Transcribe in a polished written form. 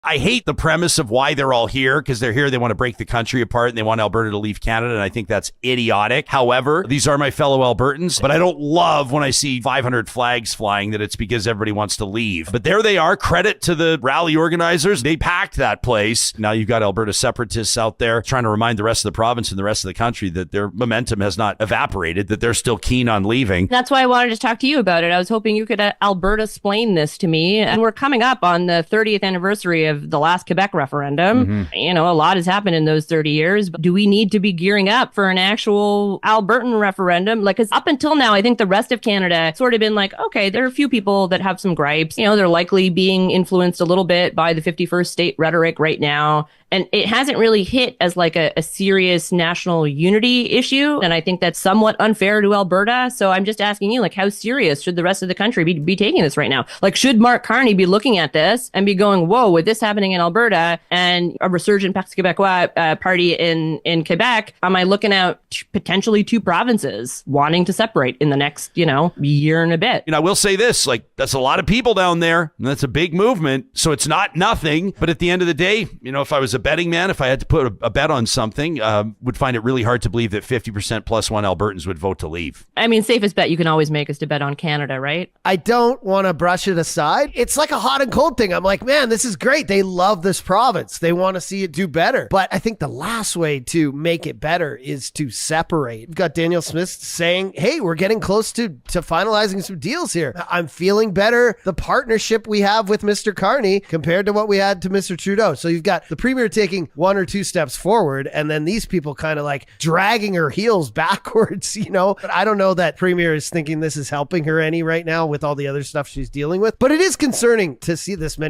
I hate the premise of why they're all here, because they're here, they want to break the country apart and they want Alberta to leave Canada, and I think that's idiotic. However, these are my fellow Albertans, but I don't love when I see 500 flags flying that it's because everybody wants to leave. But there they are. Credit to the rally organizers. They packed that place. Now you've got Alberta separatists out there trying to remind the rest of the province and the rest of the country that their momentum has not evaporated, that they're still keen on leaving. That's why I wanted to talk to you about it. I was hoping you could Alberta-splain this to me. And we're coming up on the 30th anniversary of the last Quebec referendum. You know, a lot has happened in those 30 years. But do we need to be gearing up for an actual Albertan referendum? Like, because up until now, I think the rest of Canada sort of been like, okay, there are a few people that have some gripes. You know, they're likely being influenced a little bit by the 51st state rhetoric right now. And it hasn't really hit as like a serious national unity issue. And I think that's somewhat unfair to Alberta. So I'm just asking you, like, how serious should the rest of the country be taking this right now? Like, should Mark Carney be looking at this and be going, whoa, with this happening in Alberta and a resurgent Pax Québécois party in Quebec, am I looking at potentially two provinces wanting to separate in the next, year and a bit? I will say this, like, that's a lot of people down there, and that's a big movement. So it's not nothing. But at the end of the day, if I was a betting man, if I had to put a bet on something, would find it really hard to believe that 50% plus one Albertans would vote to leave. I mean, safest bet you can always make is to bet on Canada, right? I don't want to brush it aside. It's like a hot and cold thing. I'm like, man, this is great. They love this province. They want to see it do better. But I think the last way to make it better is to separate. We've got Danielle Smith saying, hey, we're getting close to finalizing some deals here. I'm feeling better. The partnership we have with Mr. Carney compared to what we had to Mr. Trudeau. So you've got the Premier taking one or two steps forward, and then these people kind of like dragging her heels backwards, But I don't know that Premier is thinking this is helping her any right now with all the other stuff she's dealing with. But it is concerning to see this many